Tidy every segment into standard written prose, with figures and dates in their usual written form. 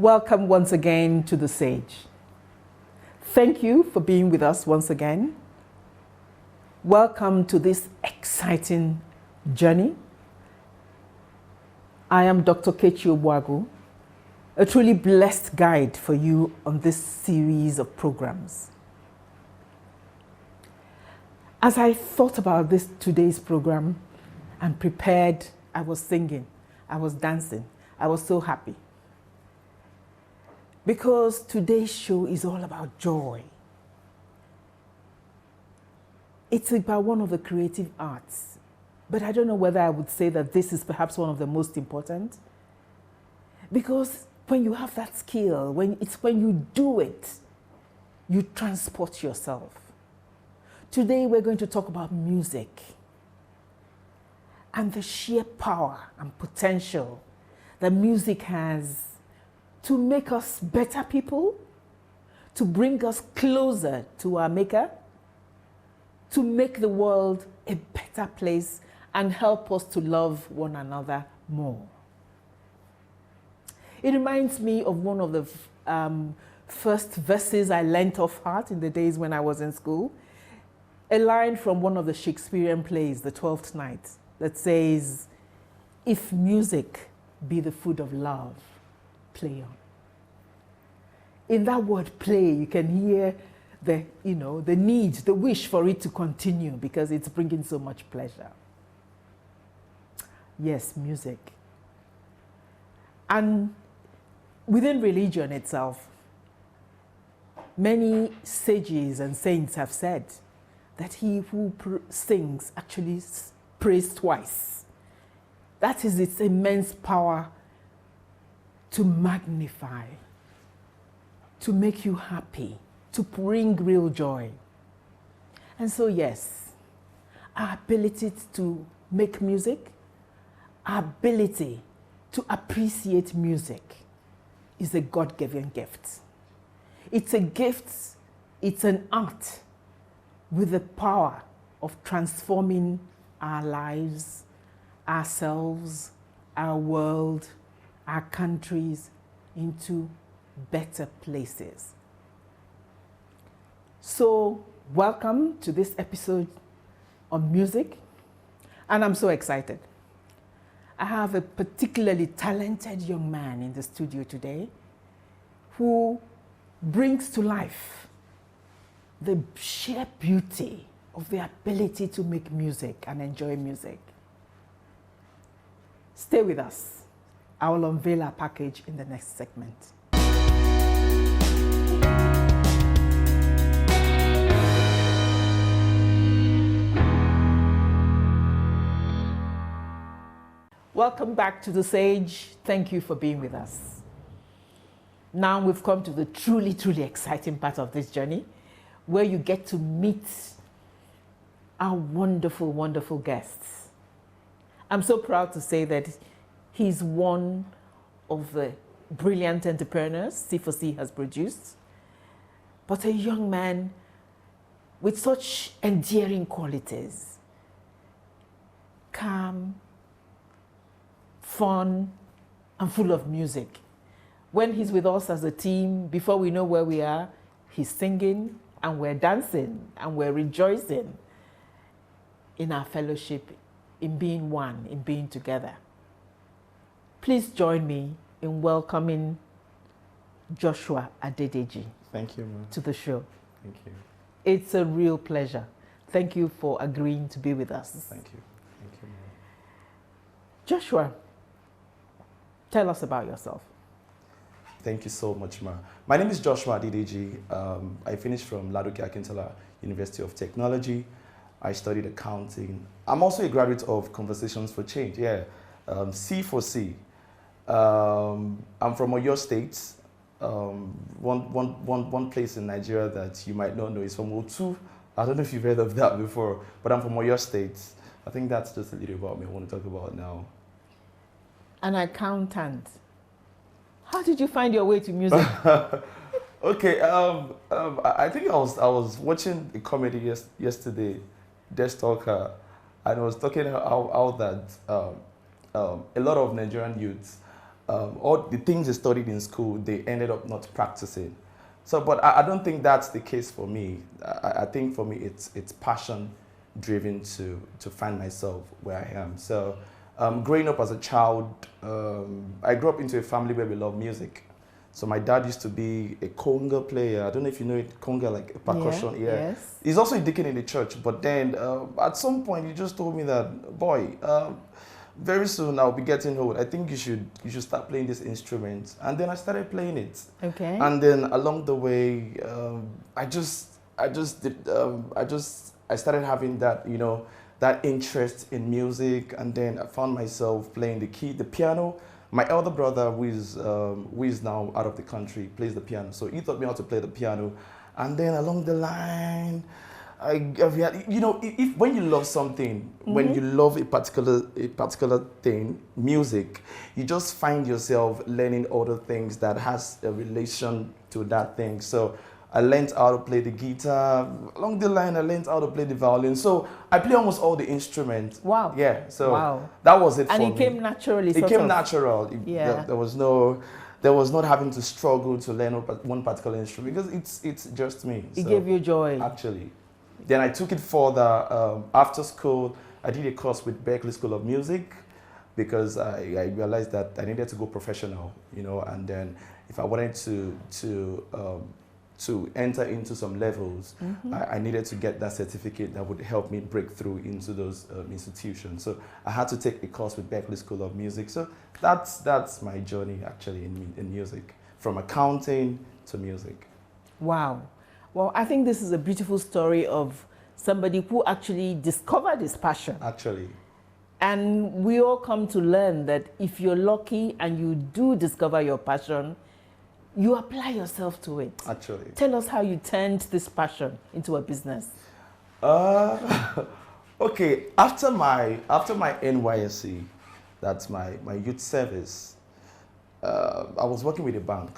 Welcome once again to The Sage. Thank you for being with us once again. Welcome to this exciting journey. I am Dr. Kechi Obwagu, a truly blessed guide for you on this series of programs. As I thought about today's program and prepared, I was singing, I was dancing, I was so happy. Because today's show is all about joy. It's about one of the creative arts, but I don't know whether I would say that this is perhaps one of the most important. Because when you have that skill, when you do it, you transport yourself. Today we're going to talk about music and the sheer power and potential that music has to make us better people, to bring us closer to our Maker, to make the world a better place and help us to love one another more. It reminds me of one of the first verses I learnt off heart in the days when I was in school. A line from one of the Shakespearean plays, The Twelfth Night, that says, "If music be the food of love, play on." In that word play, you can hear the need, the wish for it to continue because it's bringing so much pleasure. Yes, music. And within religion itself, many sages and saints have said that he who sings actually prays twice. That is its immense power to magnify, to make you happy, to bring real joy. And so yes, our ability to make music, our ability to appreciate music is a God-given gift. It's a gift, it's an art with the power of transforming our lives, ourselves, our world, our countries into better places. So, welcome to this episode on music, and I'm so excited. I have a particularly talented young man in the studio today who brings to life the sheer beauty of the ability to make music and enjoy music. Stay with us. I will unveil our package in the next segment. Welcome back to The Sage. Thank you for being with us. Now we've come to the truly, truly exciting part of this journey, where you get to meet our wonderful, wonderful guests. I'm so proud to say that he's one of the brilliant entrepreneurs C4C has produced, but a young man with such endearing qualities. Calm, fun, and full of music. When he's with us as a team, before we know where we are, he's singing and we're dancing and we're rejoicing in our fellowship, in being one, in being together. Please join me in welcoming Joshua Adedeji. Thank you, ma'am. To the show. Thank you. It's a real pleasure. Thank you for agreeing to be with us. Thank you. Thank you, ma'am. Joshua, tell us about yourself. Thank you so much, ma. My name is Joshua Adedeji. I finished from Ladoke Akintola University of Technology. I studied accounting. I'm also a graduate of Conversations for Change, C4C. I'm from Oyo State. One place in Nigeria that you might not know is from Otu. I don't know if you've heard of that before, but I'm from Oyo State. I think that's just a little about me I want to talk about now. An accountant. How did you find your way to music? Okay, I think I was watching a comedy yesterday, Destalker, and I was talking how that a lot of Nigerian youths all the things they studied in school, they ended up not practicing. So, but I don't think that's the case for me. I think for me, it's passion driven to find myself where I am. So, growing up as a child, I grew up into a family where we love music. So my dad used to be a conga player. I don't know if you know it, conga, like a percussion. Yeah. Yes. He's also a deacon in the church. But then at some point, he just told me that, boy, very soon I'll be getting old. I think you should start playing this instrument. And then I started playing it. Okay. And then along the way, I started having that, that interest in music. And then I found myself playing the piano. My elder brother, who is now out of the country, plays the piano. So he taught me how to play the piano. And then along the line, if when you love something, when you love a particular thing, music, you just find yourself learning other things that has a relation to that thing. So I learned how to play the guitar. Along the line, I learned how to play the violin. So I play almost all the instruments. Wow. Yeah. So wow. That was it for me. And it came naturally. It came natural. Yeah. There was not having to struggle to learn one particular instrument because it's just me. It gave you joy. Actually. Then I took it further. After school, I did a course with Berklee School of Music because I realized that I needed to go professional, and then if I wanted to enter into some levels, I needed to get that certificate that would help me break through into those institutions. So I had to take a course with Berklee School of Music. So that's my journey actually in music, from accounting to music. Wow. Well, I think this is a beautiful story of somebody who actually discovered his passion. Actually. And we all come to learn that if you're lucky and you do discover your passion, you apply yourself to it. Actually. Tell us how you turned this passion into a business. Okay, after my NYSC, that's my youth service, I was working with a bank.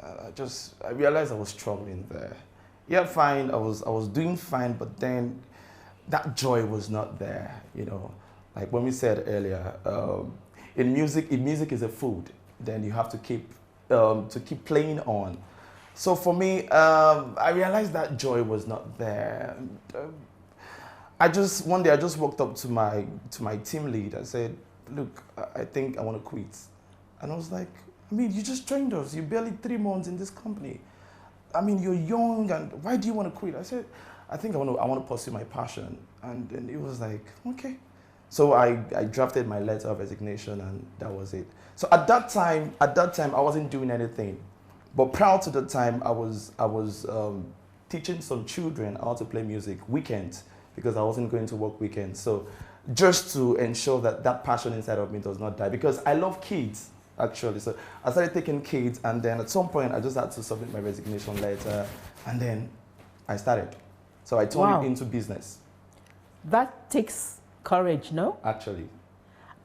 I realized I was struggling there. Yeah, fine, I was doing fine, but then that joy was not there, Like when we said earlier, in music is a food, then you have to keep playing on. So for me, I realized that joy was not there. One day I just walked up to my team lead and said, "Look, I think I want to quit." And I was like, you just joined us. You're barely 3 months in this company. You're young, and why do you want to quit? I said, I think I want to pursue my passion. And then it was like, okay. So I drafted my letter of resignation, and that was it. So at that time, I wasn't doing anything. But prior to the time, I was teaching some children how to play music weekends because I wasn't going to work weekends. So just to ensure that passion inside of me does not die, because I love kids, actually. So I started taking kids, and then at some point, I just had to submit my resignation letter, and then I started. So I turned it into business. That takes courage, no? Actually.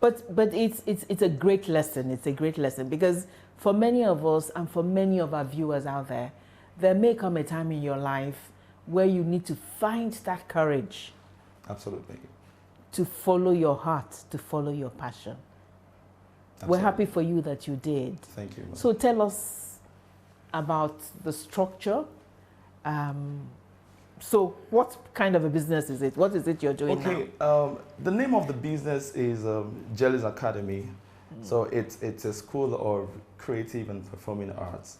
But it's a great lesson. It's a great lesson because for many of us and for many of our viewers out there, there may come a time in your life where you need to find that courage. Absolutely. To follow your heart, to follow your passion. Absolutely. We're happy for you that you did. Thank you. So tell us about the structure. So what kind of a business is it? What is it you're doing now? Okay, the name of the business is Jelly's Academy. So it's a school of creative and performing arts.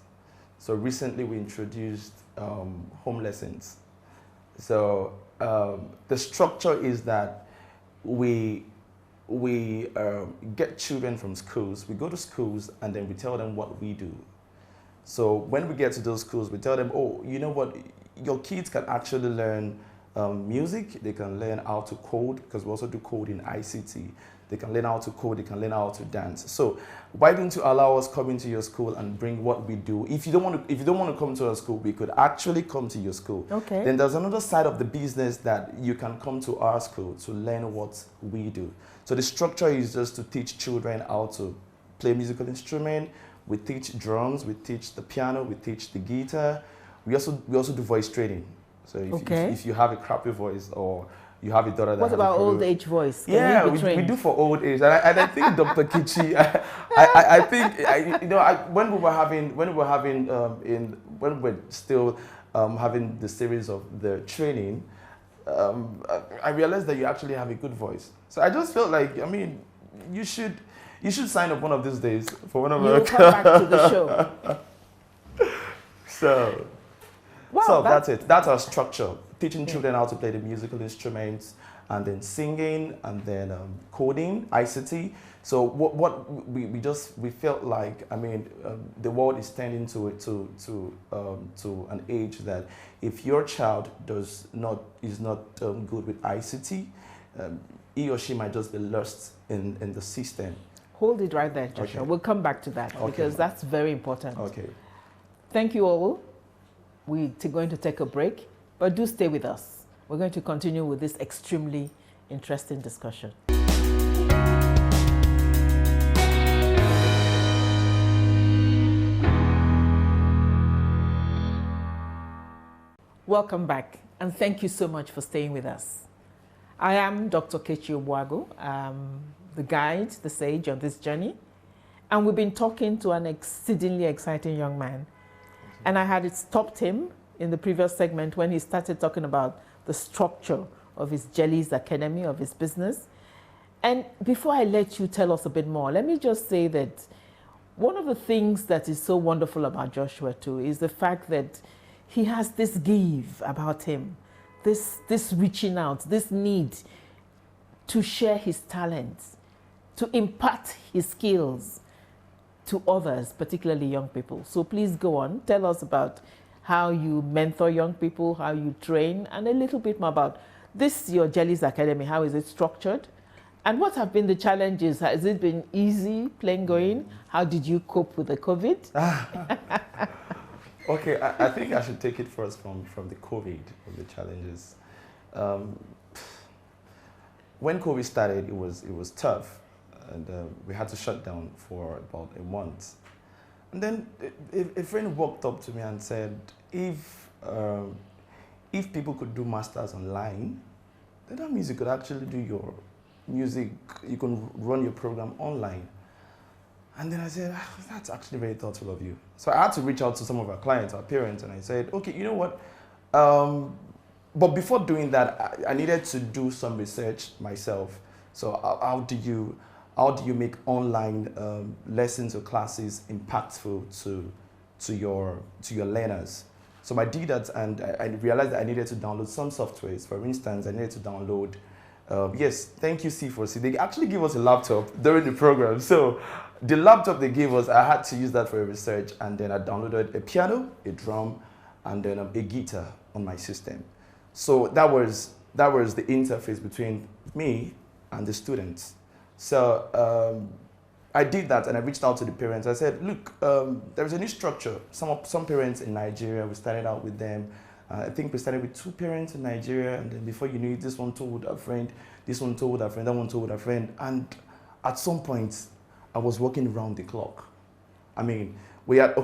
So recently we introduced home lessons. So the structure is that we get children from schools. We go to schools and then we tell them what we do. So when we get to those schools, we tell them, oh, you know what? Your kids can actually learn music. They can learn how to code, because we also do code in ICT. They can learn how to code. They can learn how to dance. So why don't you allow us come into your school and bring what we do? If you don't want to come to our school, we could actually come to your school. Okay. Then there's another side of the business that you can come to our school to learn what we do. So the structure is just to teach children how to play musical instrument. We teach drums. We teach the piano. We teach the guitar. We also do voice training. So if you have a crappy voice or you have a daughter that What has about a career. old age voice? Can Yeah, you be we trained? do for old age, and I think Dr. Kichi, I think when we were still having the series of the training, I realized that you actually have a good voice. So I just felt like, I mean, you should sign up one of these days for one of our. You'll come back to the show. So, Wow, so that's it. That's our structure. Teaching children how to play the musical instruments, and then singing, and then coding, ICT. So what we felt like, I mean, the world is tending to an age that if your child is not good with ICT, he or she might just be lost in the system. Hold it right there, Joshua. Okay. We'll come back to that because that's very important. Okay. Thank you all. We're going to take a break, but do stay with us. We're going to continue with this extremely interesting discussion. Welcome back, and thank you so much for staying with us. I am Dr. Kechi Obuago, the guide, the sage on this journey, and we've been talking to an exceedingly exciting young man. And I had stopped him in the previous segment when he started talking about the structure of his Jellies Academy, of his business. And before I let you tell us a bit more, let me just say that one of the things that is so wonderful about Joshua too is the fact that he has this give about him, this reaching out, this need to share his talents, to impart his skills to others, particularly young people. So please go on, tell us about how you mentor young people, how you train, and a little bit more about this, your Jellies Academy. How is it structured? And what have been the challenges? Has it been easy, plain going? How did you cope with the COVID? Okay, I think I should take it first from the COVID, from the challenges. When COVID started, it was tough, and we had to shut down for about a month. And then a friend walked up to me and said, if people could do masters online, then that means you could actually do your music, you can run your program online. And then I said, that's actually very thoughtful of you. So I had to reach out to some of our clients, our parents, and I said, okay, you know what? But before doing that, I needed to do some research myself. So how do you make online lessons or classes impactful to your learners? So I did that, and I realized that I needed to download some softwares. For instance, I needed to download. Yes, thank you, C4C. They actually gave us a laptop during the program. So the laptop they gave us, I had to use that for research, and then I downloaded a piano, a drum, and then a guitar on my system. So that was the interface between me and the students. So I did that, and I reached out to the parents. I said, look, there's a new structure. Some parents in Nigeria, we started out with them. I think we started with 2 parents in Nigeria, and then before you knew it, this one told a friend, this one told a friend, that one told a friend. And at some point, I was working around the clock. I mean, we had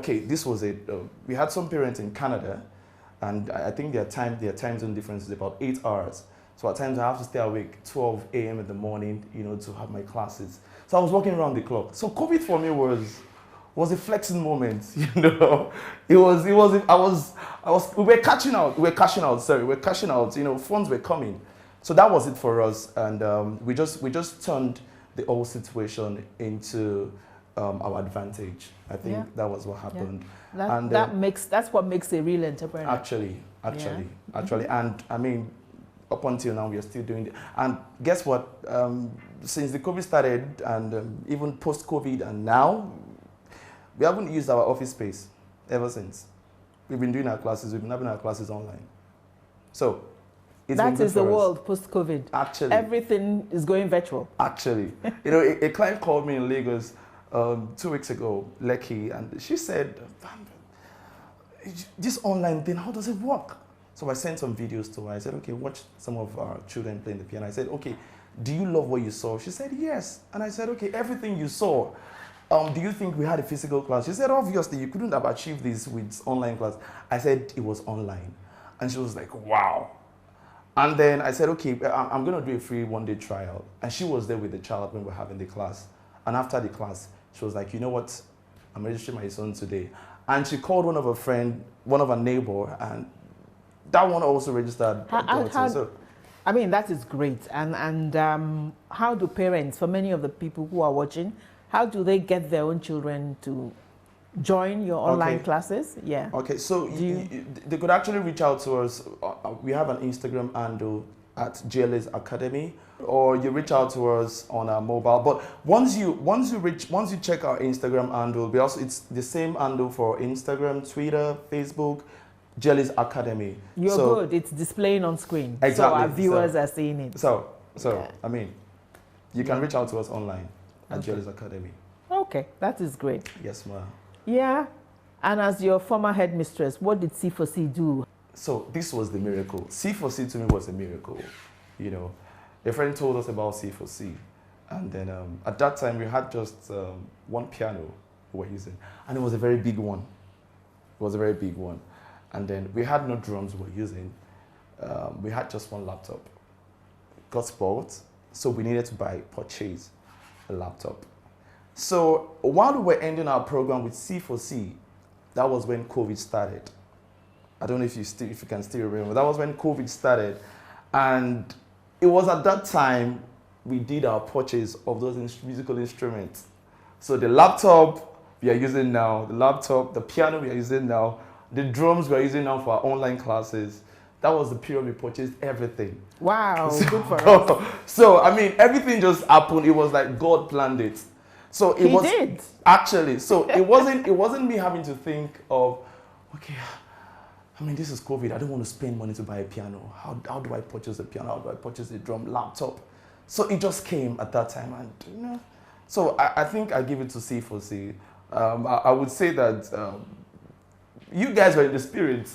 some parents in Canada, and I think their time zone difference is about 8 hours. So at times I have to stay awake 12 a.m. in the morning, to have my classes. So I was working around the clock. So COVID for me was a flexing moment, we were cashing out, funds were coming. So that was it for us, and we just turned the whole situation into our advantage. I think that was what happened. Yeah. That's what makes a real entrepreneur. Actually, and I mean, up until now we are still doing it. And guess what? Since the COVID started, and even post-COVID, and now, we haven't used our office space ever since. We've been doing our classes. We've been having our classes online. So that is the world post-COVID. Actually, everything is going virtual. Actually, a client called me in Lagos 2 weeks ago, Lekki, and she said, "This online thing, how does it work?" So I sent some videos to her. I said, "Okay, watch some of our children playing the piano." I said, "Okay, do you love what you saw?" She said, "Yes." And I said, "Okay, everything you saw. Do you think we had a physical class?" She said, "Obviously, you couldn't have achieved this with online class." I said, "It was online." And she was like, "Wow." And then I said, okay, I'm going to do a free one-day trial. And she was there with the child when we were having the class. And after the class, she was like, you know what? I'm registering my son today. And she called one of her friend, one of her neighbor, and that one also registered. I mean, that is great. And how do parents, for many of the people who are watching, how do they get their own children to join your online classes? Yeah. Okay, so they could actually reach out to us. We have an Instagram handle at GLS Academy, or you reach out to us on our mobile. But once you check our Instagram handle, it's the same handle for Instagram, Twitter, Facebook, GLS Academy. You're good. It's displaying on screen. Exactly. So our viewers are seeing it. I mean, you can reach out to us online at GLS Academy. Okay, that is great. Yes, ma'am. Yeah. And as your former headmistress, what did C4C do? So this was the miracle. C4C to me was a miracle. You know, a friend told us about C4C. And then at that time, we had just one piano we were using. And it was a very big one. It was a very big one. And then we had no drums we were using. We had just one laptop. It got spoiled. So we needed to purchase a laptop. So while we were ending our program with C4C, that was when COVID started. I don't know if you can still remember. That was when COVID started. And it was at that time we did our purchase of those musical instruments. So the laptop we are using now, the piano we are using now, the drums we are using now for our online classes. That was the period we purchased everything. Wow, good for us. So, I mean, everything just happened. It was like God planned it. So it was did. Actually, so it wasn't me having to think of, okay, I mean, this is COVID. I don't want to spend money to buy a piano. How do I purchase a piano? How do I purchase a drum, laptop? So it just came at that time. And, you know, so I think I give it to C4C. I would say that you guys were in the spirit.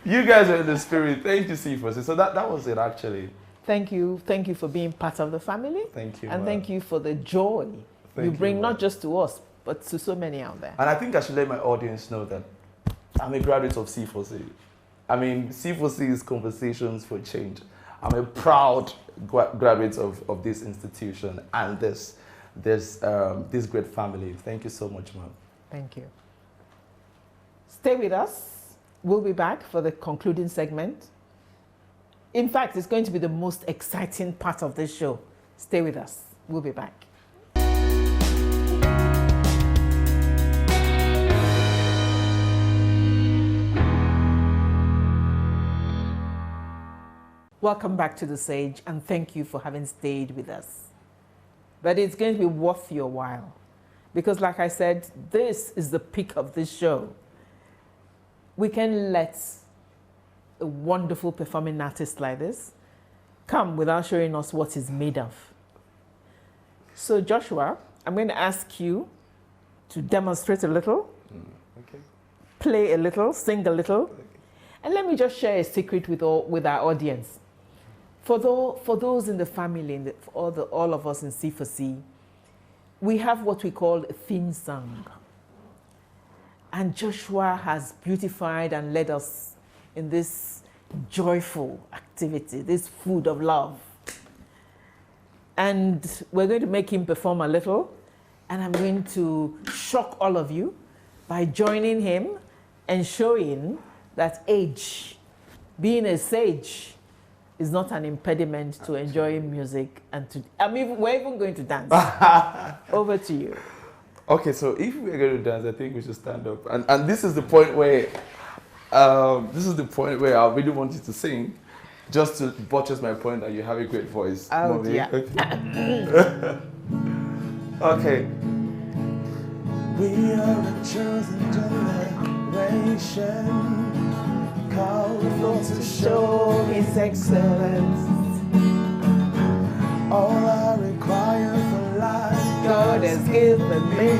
You guys were in the spirit. Thank you, C4C. So that was it, actually. Thank you. Thank you for being part of the family. Thank you. And thank you for the joy you bring not just to us, but to so many out there. And I think I should let my audience know that I'm a graduate of C4C. I mean, C4C is Conversations for Change. I'm a proud graduate of this institution and this great family. Thank you so much, ma'am. Thank you. Stay with us. We'll be back for the concluding segment. In fact, it's going to be the most exciting part of this show. Stay with us. We'll be back. Welcome back to The Sage, and thank you for having stayed with us. But it's going to be worth your while, because like I said, this is the peak of this show. We can let a wonderful performing artist like this come without showing us what he's made of. So Joshua, I'm going to ask you to demonstrate a little, play a little, sing a little, and let me just share a secret with our audience. For those in the family, all of us in C4C, we have what we call a theme song. And Joshua has beautified and led us in this joyful activity, this food of love. And we're going to make him perform a little, and I'm going to shock all of you by joining him and showing that age, being a sage, is not an impediment to enjoying music and we're even going to dance. Over to you. Okay, so if we're going to dance, I think we should stand up. And this is the point where I really want you to sing, just to buttress my point that you have a great voice. Oh, yeah. Okay. Okay. We are a chosen generation, called to show His excellence. All I require for life, God has given me.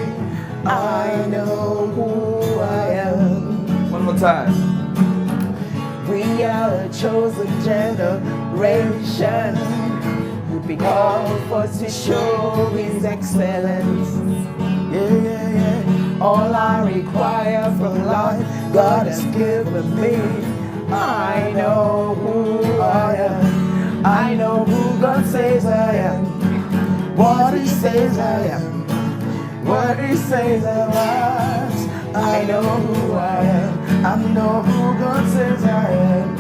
I know who I am. One more time. We are a chosen generation. We've been called for to show His excellence. Yeah, yeah, yeah. All I require from life, God has given me. I know who I am. I know who God says I am. What He says I am. What He says I am. I know who I am. I know who God says I am.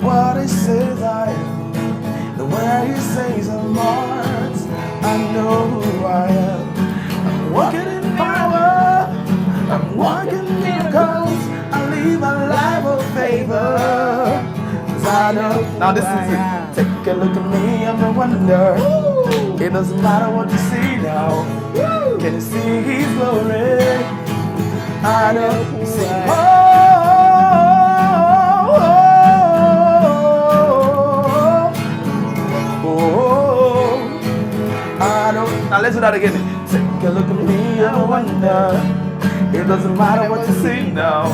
What He says I am. The way He says I'm marked. I know who I am. I'm walking in power. I'm walking in miracles. I live a life of favor. 'Cause I know. Now this is it. Take a look at me, I'm a wonder. It doesn't matter what you see now. Can you see His glory? I know. You see, I know. Now let's do that again. Take a look at me, I'm a wonder. It doesn't matter what you see now.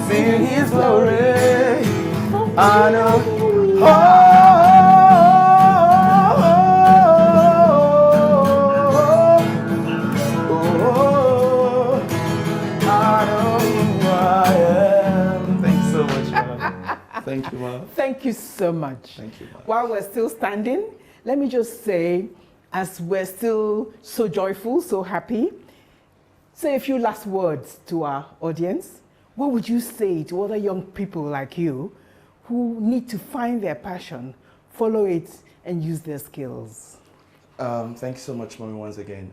See His glory. I know. I know who I am. Thanks so much, Ma. Thank you, Ma. Thank you so much. Thank you, Ma. While we're still standing, let me just say, as we're still so joyful, so happy, say a few last words to our audience. What would you say to other young people like you who need to find their passion, follow it, and use their skills? Thank you so much, Mommy, once again.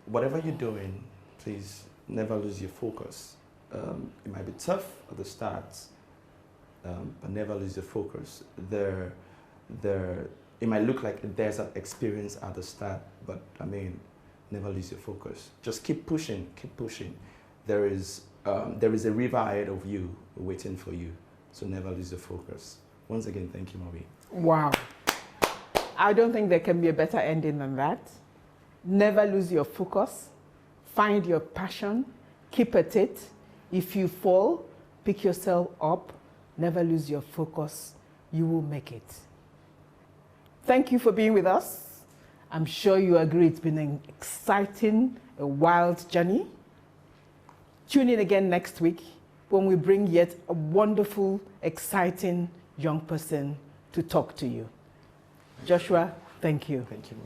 Whatever you're doing, please never lose your focus. It might be tough at the start, but never lose your focus. It might look like there's an experience at the start, but I mean, never lose your focus. Just keep pushing, keep pushing. There is a river ahead of you waiting for you, so never lose your focus. Once again, thank you, Mommy. Wow. I don't think there can be a better ending than that. Never lose your focus. Find your passion. Keep at it. If you fall, pick yourself up. Never lose your focus. You will make it. Thank you for being with us. I'm sure you agree it's been an exciting, a wild journey. Tune in again next week when we bring yet a wonderful, exciting young person to talk to you. Joshua, thank you. Thank you.